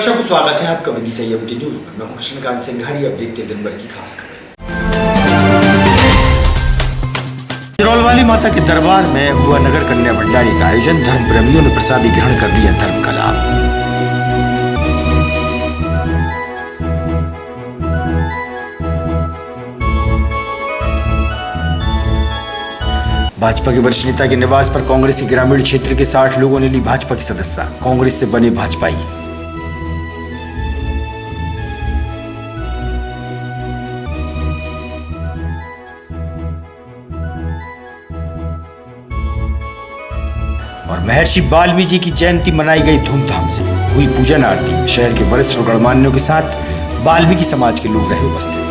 दर्शकों को स्वागत है आपका विधि संयमती न्यूज में। मैं हूं कृष्णकांत सिंघारी। अब देखते दिन भर की खास खबरें। चिरौलवाली माता के दरबार में हुआ नगर कन्या भंडारी का आयोजन। धर्म प्रेमियों ने प्रसादी ग्रहण कर लिया धर्म का लाभ। भाजपा के वरिष्ठ नेता के निवास पर कांग्रेस के ग्रामीण क्षेत्र के 60 लोगों ने ली भाजपा की सदस्यता। कांग्रेस से बने भाजपाई। और महर्षि वाल्मीकि की जयंती मनाई गई धूमधाम से। हुई पूजन आरती। शहर के वरिष्ठ और गणमान्यों के साथ वाल्मीकि समाज के लोग रहे उपस्थित।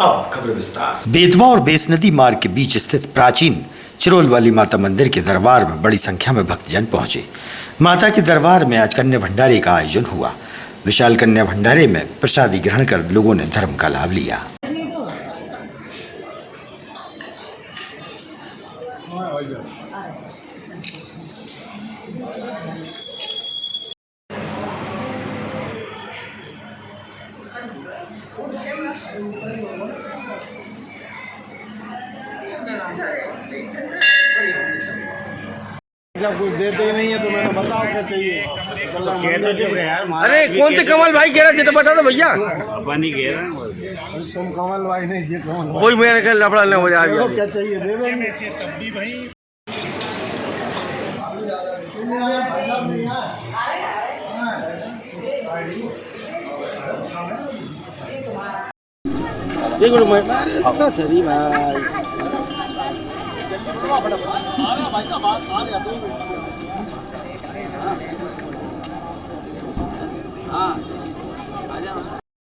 अब खबर विस्तार से। बेतवा और बेस नदी मार्ग के बीच स्थित प्राचीन चिरौलवाली माता मंदिर के दरबार में बड़ी संख्या में भक्तजन पहुंचे। माता के दरबार में आज कन्या भंडारे का आयोजन हुआ। विशाल कन्या भंडारे में प्रसादी ग्रहण कर लोगों ने धर्म का लाभ लिया। जब कुछ देते ही नहीं है तो मैंने बताओ क्या चाहिए। अरे कौन से कमल भाई कह रहा है बता दो भैया। तुम कमल भाई नहीं जी कमल कोई मेरे का लफड़ा न हो जाए। क्या चाहिए दे देंगे तब भी भाई। देखो मैं सही भाई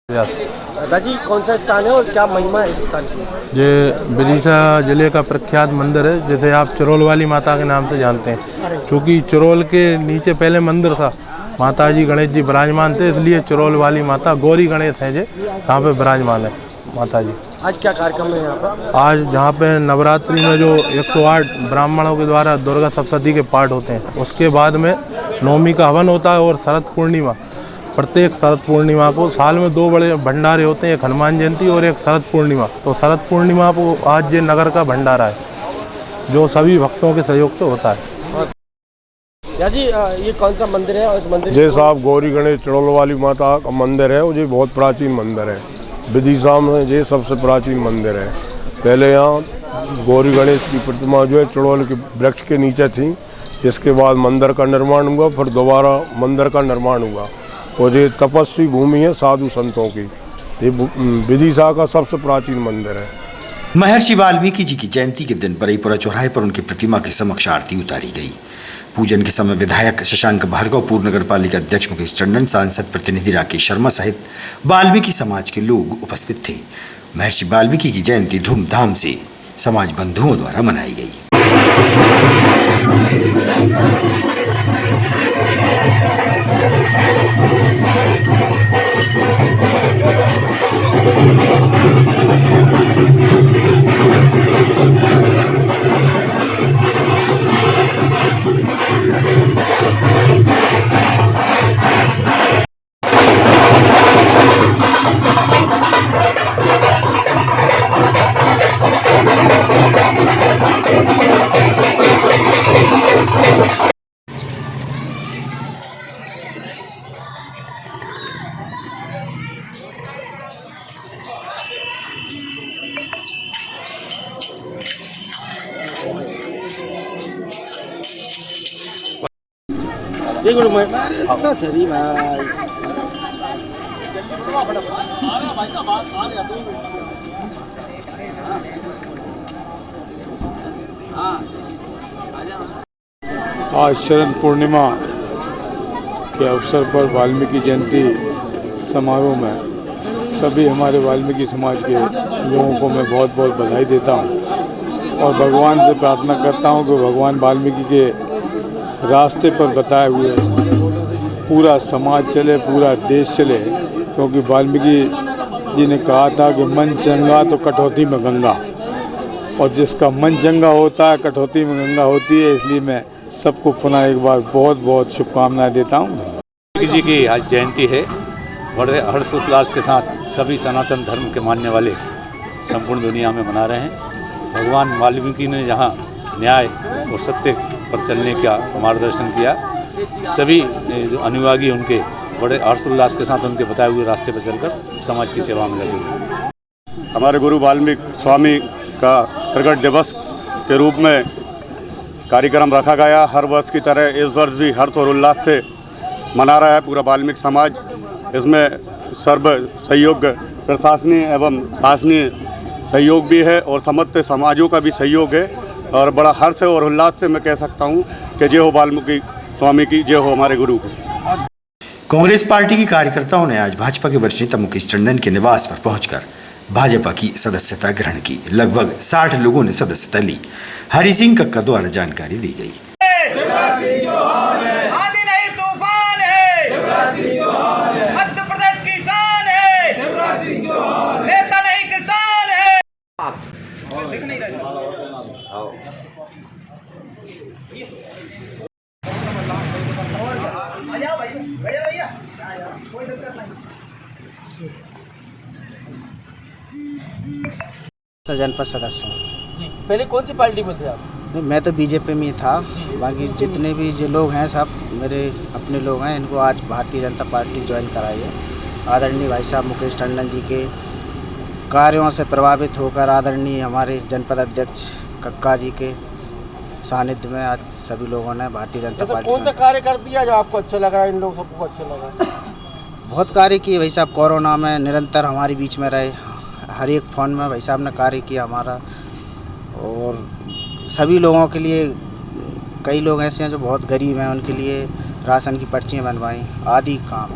दादाजी कौन सा स्थान है और क्या महिमा है इस स्थान की? ये विदिशा जिले का प्रख्यात मंदिर है, जैसे आप चिरौलवाली माता के नाम से जानते हैं। क्योंकि चिरौल के नीचे पहले मंदिर था, माता जी गणेश जी विराजमान थे, इसलिए चिरौलवाली माता गौरी गणेश हैं जो यहाँ पे विराजमान है माता जी। आज क्या कार्यक्रम है यहाँ पर? आज यहाँ पे नवरात्रि में जो 108 ब्राह्मणों के द्वारा दुर्गा सप्तशती के पाठ होते हैं, उसके बाद में नवमी का हवन होता है और शरद पूर्णिमा। प्रत्येक शरद पूर्णिमा को साल में 2 बड़े भंडारे होते हैं, एक हनुमान जयंती और एक शरद पूर्णिमा। तो शरद पूर्णिमा को आज ये नगर का भंडारा है जो सभी भक्तों के सहयोग से होता है। जी ये कौन सा मंदिर है और इस मंदिर जैसा आप गौरी गणेश चिरौलवाली माता का मंदिर है, वो ये बहुत प्राचीन मंदिर है। विदिशा में ये सबसे प्राचीन मंदिर है। पहले यहाँ गौरी गणेश की प्रतिमा जो है चिरौल के वृक्ष के नीचे थी। इसके बाद मंदिर का निर्माण हुआ, फिर दोबारा मंदिर का निर्माण हुआ। और ये तपस्वी भूमि है साधु संतों की। ये विदिशा का सबसे प्राचीन मंदिर है। महर्षि वाल्मीकि जी की जयंती के दिन बरईपुरा चौराहे पर उनकी प्रतिमा के समक्ष आरती उतारी गई। पूजन के समय विधायक शशांक भार्गव, पूर्व नगर पालिका अध्यक्ष मुकेश टंडन, सांसद प्रतिनिधि राकेश शर्मा सहित वाल्मीकि समाज के लोग उपस्थित थे। महर्षि वाल्मीकि की जयंती धूमधाम से समाज बंधुओं द्वारा मनाई गई। देखो मैं सही भाई आज शरद पूर्णिमा के अवसर पर वाल्मीकि जयंती समारोह में सभी हमारे वाल्मीकि समाज के लोगों को मैं बहुत बहुत बधाई देता हूं और भगवान से प्रार्थना करता हूं कि भगवान वाल्मीकि के रास्ते पर बताए हुए पूरा समाज चले, पूरा देश चले, क्योंकि वाल्मीकि जी ने कहा था कि मन चंगा तो कटौती में गंगा, और जिसका मन चंगा होता है कटौती में गंगा होती है। इसलिए मैं सबको पुनः एक बार बहुत बहुत शुभकामनाएं देता हूँ। वाल्मीकि जी की आज जयंती है। बड़े हर्षोल्लास के साथ सभी सनातन धर्म के मानने वाले संपूर्ण दुनिया में मना रहे हैं। भगवान वाल्मीकि ने जहाँ न्याय और सत्य पर चलने का मार्गदर्शन किया, सभी जो अनुयायी उनके बड़े हर्षोल्लास के साथ उनके बताए हुए रास्ते पर चलकर समाज की सेवा में लगे हुए। हमारे गुरु वाल्मीकि स्वामी का प्रकट दिवस के रूप में कार्यक्रम रखा गया। हर वर्ष की तरह इस वर्ष भी हर्ष और उल्लास से मना रहा है पूरा वाल्मीकि समाज। इसमें सर्व सहयोग, प्रशासनीय एवं शासनीय सहयोग भी है और समस्त समाजों का भी सहयोग है, और बड़ा हर्ष और उल्लास से मैं कह सकता हूँ कि जय हो वाल्मीकि स्वामी की, जय हो हमारे गुरु की। कांग्रेस पार्टी के कार्यकर्ताओं ने आज भाजपा के वरिष्ठ नेता मुकेश टंडन के निवास पर पहुंचकर भाजपा की सदस्यता ग्रहण की। लगभग 60 लोगों ने सदस्यता ली। हरि सिंह कक्का द्वारा जानकारी दी गई। आंधी नहीं तूफान है, मध्य प्रदेश किसान है, नेता नहीं किसान है। जनपद सदस्य हूँ। पहले कौन सी पार्टी में थे आप? मैं तो बीजेपी में था। बाकी जितने भी जो लोग हैं सब मेरे अपने लोग हैं। इनको आज भारतीय जनता पार्टी ज्वाइन कराई है। आदरणीय भाई साहब मुकेश टंडन जी के कार्यों से प्रभावित होकर आदरणीय हमारे जनपद अध्यक्ष कक्का जी के सानिध्य में आज सभी लोगों ने भारतीय जनता पार्टी। कौन सा कार्य कर दिया जो आपको अच्छा लग रहा है, इन लोग सबको अच्छा लगा? बहुत कार्य किए भाई साहब। कोरोना में निरंतर हमारे बीच में रहे। हर एक फोन में भाई साहब ने कार्य किया हमारा, और सभी लोगों के लिए, कई लोग ऐसे हैं जो बहुत गरीब हैं, उनके लिए राशन की पर्चियाँ बनवाई आदि काम।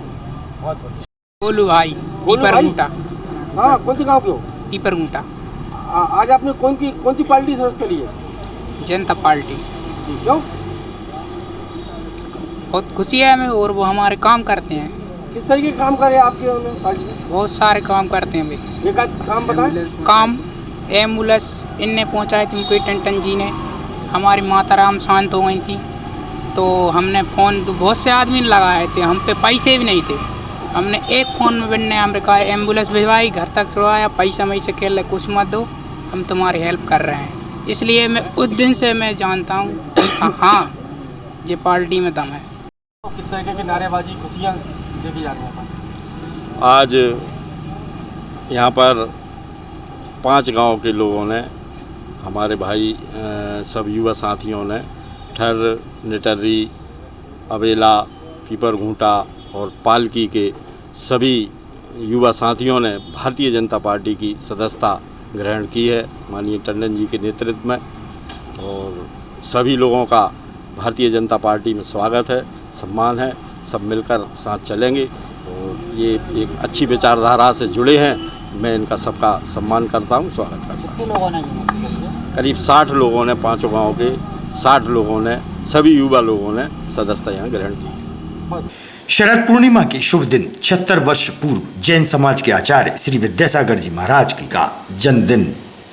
बहुत बढ़िया। बोलू भाई पीपरगूटा। हाँ, कौन से गाँव के हो? पीपरगूटा। आज आपने कौन सी पार्टी सदस्यता ली है? जनता पार्टी। क्यों? बहुत खुशी है हमें, और वो हमारे काम करते हैं। किस तरीके के काम करे आपके पार्टी में? बहुत सारे काम करते हैं भाई। एक आध काम बताएं। काम एम्बुलेंस इनने पहुंचाई थी मुकेश टंडन जी ने। हमारी माता राम शांत हो गई थी, तो हमने फ़ोन तो बहुत से आदमी ने लगाए थे, हम पे पैसे भी नहीं थे। हमने एक फ़ोन में बनने हमने कहा एम्बुलेंस भिजवाई, घर तक छुड़वाया, पैसा में से खेल कुछ मत दो, हम तुम्हारी हेल्प कर रहे हैं। इसलिए मैं उस दिन से मैं जानता हूँ कि हाँ ये पार्टी में दम है। किस तरीके की नारेबाजी, खुशियाँ देखी जा रही हैं? आज यहाँ पर 5 गांव के लोगों ने, हमारे भाई सब युवा साथियों ने ठर, निटर्री, अबेला, पीपरघूंटा और पालकी के सभी युवा साथियों ने भारतीय जनता पार्टी की सदस्यता ग्रहण की है माननीय टंडन जी के नेतृत्व में, और सभी लोगों का भारतीय जनता पार्टी में स्वागत है, सम्मान है। सब मिलकर साथ चलेंगे, और ये एक अच्छी विचारधारा से जुड़े हैं। मैं इनका सबका सम्मान करता हूँ, स्वागत करता हूँ। लोगों ने करीब 60 लोगों ने, 5 गाँव के 60 लोगों ने, सभी युवा लोगों ने सदस्यता यहाँ ग्रहण की। शरद पूर्णिमा के शुभ दिन 76 वर्ष पूर्व जैन समाज के आचार्य श्री विद्यासागर जी महाराज जी का जन्मदिन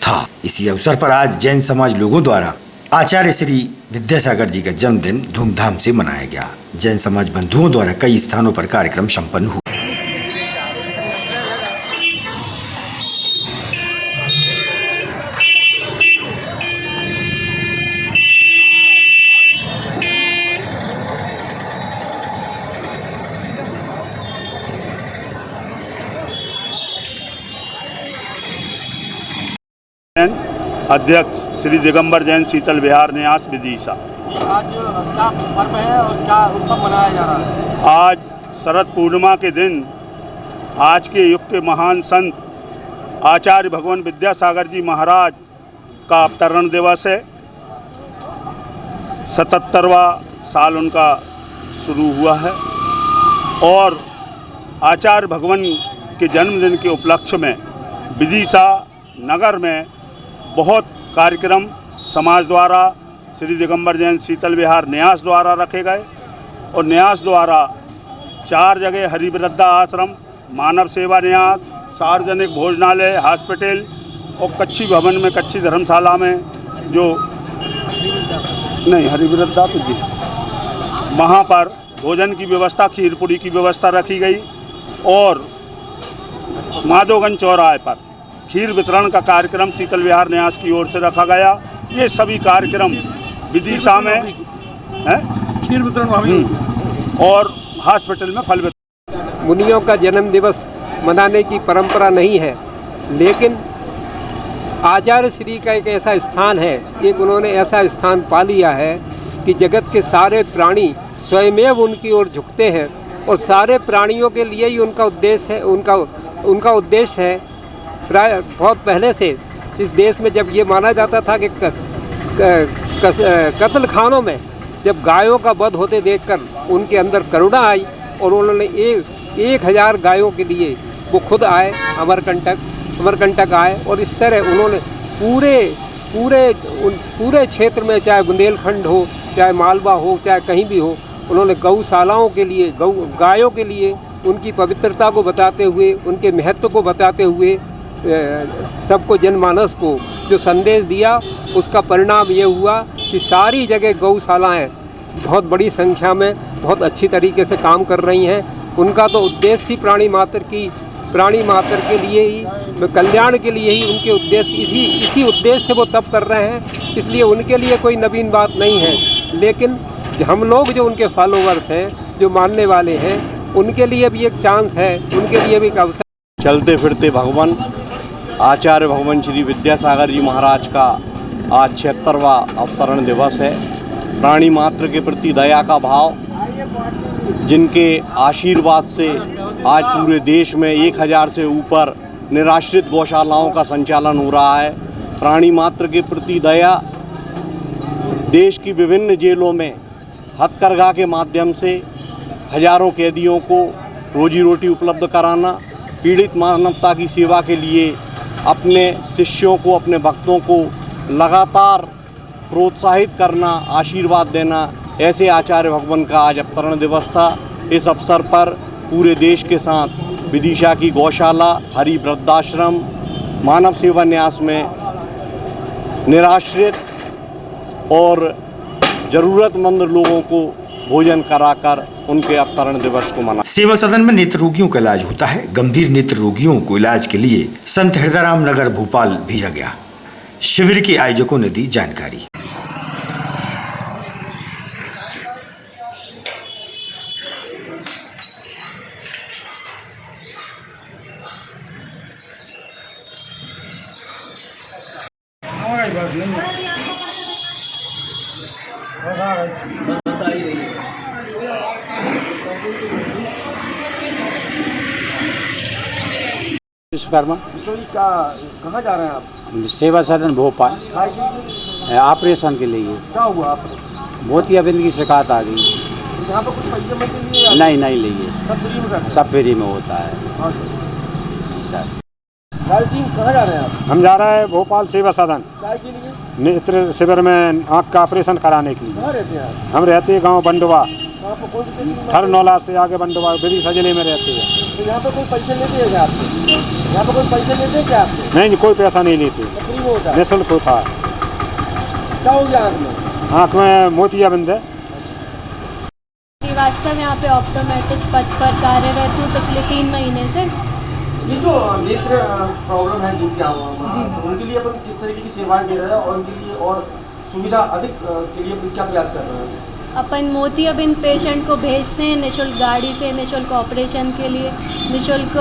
था। इसी अवसर पर आज जैन समाज लोगों द्वारा आचार्य श्री विद्यासागर जी का जन्मदिन धूमधाम से मनाया गया। जैन समाज बंधुओं द्वारा कई स्थानों पर कार्यक्रम संपन्न हुए। अध्यक्ष श्री दिगंबर जैन शीतल विहार न्यास विदिशा। आज क्या पर्व है और क्या उत्सव मनाया जा रहा है? आज शरद पूर्णिमा के दिन आज के युग के महान संत आचार्य भगवान विद्यासागर जी महाराज का अवतरण दिवस है। 77वां साल उनका शुरू हुआ है, और आचार्य भगवान के जन्मदिन के उपलक्ष्य में विदिशा नगर में बहुत कार्यक्रम समाज द्वारा, श्री दिगंबर जैन शीतल विहार न्यास द्वारा रखे गए, और न्यास द्वारा 4 जगह हरिवृद्धा आश्रम, मानव सेवा न्यास, सार्वजनिक भोजनालय, हॉस्पिटल और कच्ची भवन में, कच्ची धर्मशाला में जो नहीं हरिवृद्धा तो जी वहाँ पर भोजन की व्यवस्था, खीर पूड़ी की व्यवस्था रखी गई और माधोगंज चौराहे पर खीर वितरण का कार्यक्रम शीतल विहार न्यास की ओर से रखा गया। ये सभी कार्यक्रम विदिशा में है, खीर वितरण और हॉस्पिटल में फल वितरण। मुनियों का जन्म दिवस मनाने की परंपरा नहीं है, लेकिन आचार्य श्री का एक ऐसा स्थान है, एक उन्होंने ऐसा स्थान पा लिया है कि जगत के सारे प्राणी स्वयमेव उनकी ओर झुकते हैं और सारे प्राणियों के लिए ही उनका उद्देश्य है, उनका उद्देश्य है। प्राय बहुत पहले से इस देश में जब ये माना जाता था कि कत्ल खानों में जब गायों का वध होते देखकर उनके अंदर करुणा आई और उन्होंने 1000 गायों के लिए वो खुद आए, अमरकंटक आए और इस तरह उन्होंने पूरे क्षेत्र में, चाहे बुंदेलखंड हो, चाहे मालवा हो, चाहे कहीं भी हो, उन्होंने गौशालाओं के लिए, गायों के लिए उनकी पवित्रता को बताते हुए, उनके महत्व को बताते हुए सबको, जनमानस को जो संदेश दिया, उसका परिणाम ये हुआ कि सारी जगह गौशालाएँ बहुत बड़ी संख्या में बहुत अच्छी तरीके से काम कर रही हैं। उनका तो उद्देश्य ही प्राणी मात्र के लिए ही, कल्याण के लिए ही उनके उद्देश्य, इसी उद्देश्य से वो तप कर रहे हैं। इसलिए उनके लिए कोई नवीन बात नहीं है, लेकिन हम लोग जो उनके फॉलोवर्स हैं, जो मानने वाले हैं, उनके लिए भी एक चांस है, उनके लिए भी एक अवसर। चलते फिरते भगवान आचार्य भगवान श्री विद्यासागर जी महाराज का आज 76वां अवतरण दिवस है। प्राणी मात्र के प्रति दया का भाव, जिनके आशीर्वाद से आज पूरे देश में 1000 से ऊपर निराश्रित गौशालाओं का संचालन हो रहा है। प्राणी मात्र के प्रति दया, देश की विभिन्न जेलों में हथकरघा के माध्यम से हजारों कैदियों को रोजी रोटी उपलब्ध कराना, पीड़ित मानवता की सेवा के लिए अपने शिष्यों को, अपने भक्तों को लगातार प्रोत्साहित करना, आशीर्वाद देना, ऐसे आचार्य भगवान का आज अवतरण दिवस था। इस अवसर पर पूरे देश के साथ विदिशा की गौशाला, हरि वृद्धाश्रम, मानव सेवा न्यास में निराश्रित और ज़रूरतमंद लोगों को भोजन कराकर उनके अवतरण दिवस को मना। सेवा सदन में नेत्र रोगियों का इलाज होता है। गंभीर नेत्र रोगियों को इलाज के लिए संत हृदयराम नगर भोपाल भेजा गया। शिविर के आयोजकों ने दी जानकारी। विश्वकर्मा कहाँ जा रहे हैं आप? सेवा सदन भोपाल, ऑपरेशन के लिए। क्या हुआ आपको? मोतियाबिंद की शिकायत आ गई। यहाँ पर कुछ पैसे में के लिए? नहीं लिए, सब फ्री में करते हैं? सब फ्री में होता है। लाल सिंह कहाँ जा रहे हैं आप? हम जा रहे हैं भोपाल सेवा सदन, क्या के लिए? नेत्र शिविर में आँख का ऑपरेशन कराने के लिए। कहाँ रहते हैं आप? हम रहते हैं गाँव बंडवा, कहाँ पर, कौन सी हर नौला से आगे बंडवा, विदिशा जिले में रहते हैं। तो यहाँ पर कोई पैसे लेते हैं क्या आपसे? यहाँ पर कोई पैसे लेते हैं क्या आपसे? नहीं, कोई पैसा नहीं लेते, फ्री में होता है, निःशुल्क होता है। क्या हो गया आँख में? आँख में मोतियाबिंद है। वास्तव यहाँ पे ऑप्टोमेट्रिस्ट पद पर कार्यरत हूँ पिछले 3 महीने से। ये जो नेत्र प्रॉब्लम है जिनके यहाँ, उनके लिए अपन किस तरीके की सेवाएं दे रहे हैं और उनके लिए और सुविधा अधिक के लिए अपन क्या प्रयास कर रहे हैं? अपन मोतियाबिंद पेशेंट को भेजते हैं निःशुल्क गाड़ी से, निःशुल्क ऑपरेशन के लिए, निःशुल्क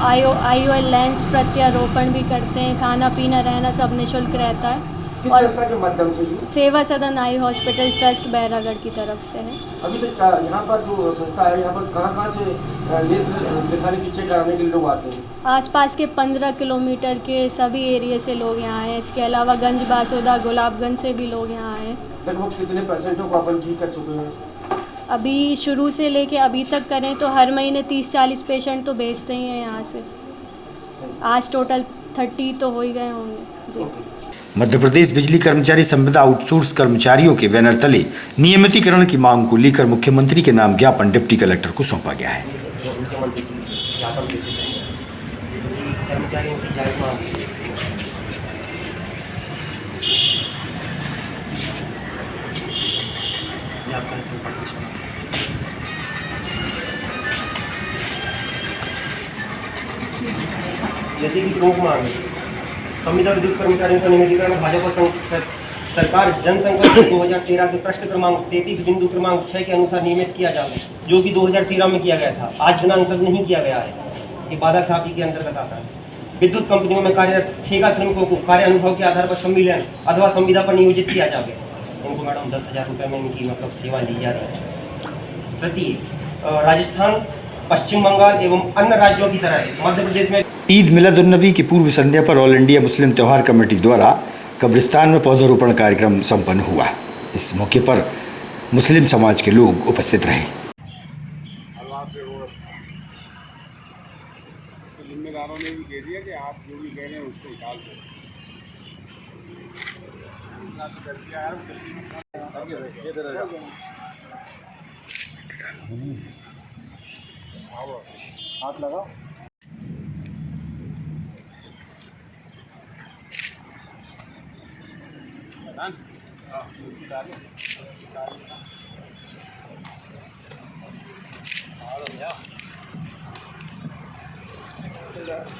IOL लेंस प्रत्यारोपण भी करते हैं, खाना पीना रहना सब निःशुल्क रहता है। किस संस्था के माध्यम से? सेवा सदन आई हॉस्पिटल ट्रस्ट बैरागढ़ की तरफ से है। अभी तक यहाँ पर जो संस्था है, यहाँ पर कहाँ से नेत्र दिखाने की चेक कराने के लिए लोग आते हैं? आसपास के 15 किलोमीटर के सभी एरिया से लोग यहाँ आए हैं। इसके अलावा गंज बासोदा, गुलाबगंज से भी लोग यहाँ आए हैं। लगभग कितने पेशेंटों को अपन ठीक कर चुके हैं? अभी शुरू से लेके अभी तक करें तो हर महीने 30-40 पेशेंट तो भेजते ही हैं यहाँ से। आज टोटल 30 तो हो ही गए होंगे जी। मध्य प्रदेश बिजली कर्मचारी संविदा आउटसोर्स कर्मचारियों के बैनर तले नियमितीकरण की मांग को लेकर मुख्यमंत्री के नाम ज्ञापन डिप्टी कलेक्टर को सौंपा गया है। की प्रमुख मांग है। संविदा विद्युत कर्मचारियों का नियमितीकरण भाजपा सरकार जनसंख्या 2013 के प्रश्न क्रमांक 33 बिंदु क्रमांक 6 के अनुसार नियमित किया जाए, जो कि 2013 में किया गया था। आज दिनांक तक नहीं किया गया है, ये बाधा खिलाफी के अंतर्गत आता है। विद्युत कंपनियों में कार्यरत ठेका श्रमिकों को कार्य अनुभव के आधार पर सम्मिलन अथवा संविदा पर नियोजित किया जाए। उनको मैडम 10,000 रुपये में इनकी सेवा दी जा रही है। तृतीय, राजस्थान, पश्चिम बंगाल एवं अन्य राज्यों की तरह मध्य प्रदेश में ईद मिलादुन्नबी की पूर्व संध्या पर ऑल इंडिया मुस्लिम त्यौहार कमेटी द्वारा कब्रिस्तान में पौधारोपण कार्यक्रम संपन्न हुआ। इस मौके पर मुस्लिम समाज के लोग उपस्थित रहे। जिम्मेदारों ने भी कह दिया कि आप जो भी कह रहे हैं उसको निकाल दो। हाथ लगाओ।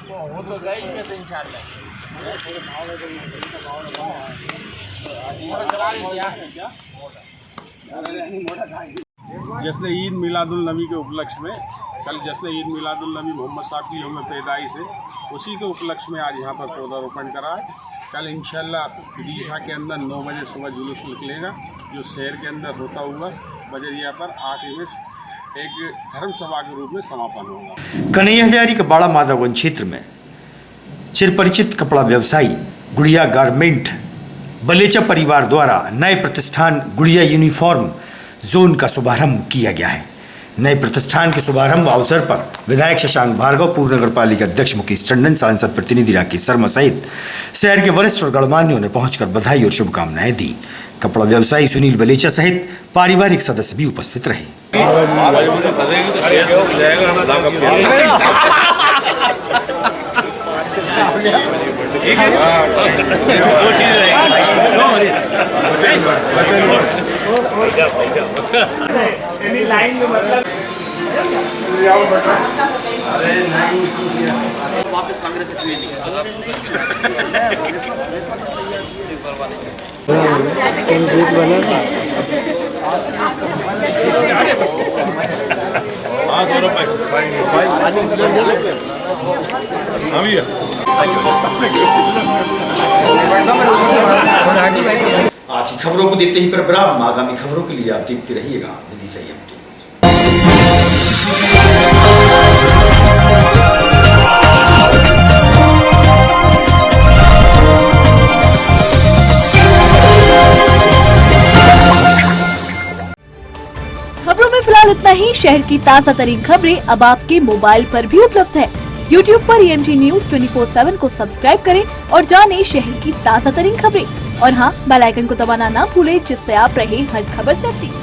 वो तो गई है इंशाल्लाह। जश्न ईद मिलादुल नबी के उपलक्ष्य में कल जश्न ईद मिलादुल नबी मोहम्मद साहब की यौम पैदाइश है, उसी के उपलक्ष्य में आज यहाँ पर पौधारोपण करा है। कल इंशाल्लाह विदिशा के अंदर 9 बजे सुबह जुलूस निकलेगा, जो शहर के अंदर होता हुआ बजरिया पर 8 में एक धर्म सभा के रूप में समापन होगा। कन्हैया हजारी का बाड़ा माधवगंज क्षेत्र में चिरपरिचित कपड़ा व्यवसायी गुड़िया गारमेंट बलेचा परिवार द्वारा नए प्रतिष्ठान गुड़िया यूनिफॉर्म जोन का शुभारंभ किया गया है। नए प्रतिष्ठान के शुभारंभ अवसर पर विधायक शशांक भार्गव, पूर्व नगर पालिका अध्यक्ष मुकेश टंडन, सांसद प्रतिनिधि राकेश शर्मा सहित शहर के वरिष्ठ और गणमान्यों ने पहुंचकर बधाई और शुभकामनाएं दी। कपड़ा व्यवसायी सुनील बलेचा सहित पारिवारिक सदस्य भी उपस्थित रहे। लाइन में मतलब वापस कांग्रेस आज की खबरों को देते ही पर विराम। आगामी खबरों के लिए आप देखते रहिएगा विदिशा न्यूज। खबरों में फिलहाल इतना ही। शहर की ताज़ा तरीन खबरें अब आपके मोबाइल पर भी उपलब्ध है। YouTube पर EMT News 24/7 को सब्सक्राइब करें और जानें शहर की ताज़ा तरीन खबरें। और हाँ, बेल आइकन को दबाना ना भूलें, जिससे आप रहे हर खबर से अपडेट।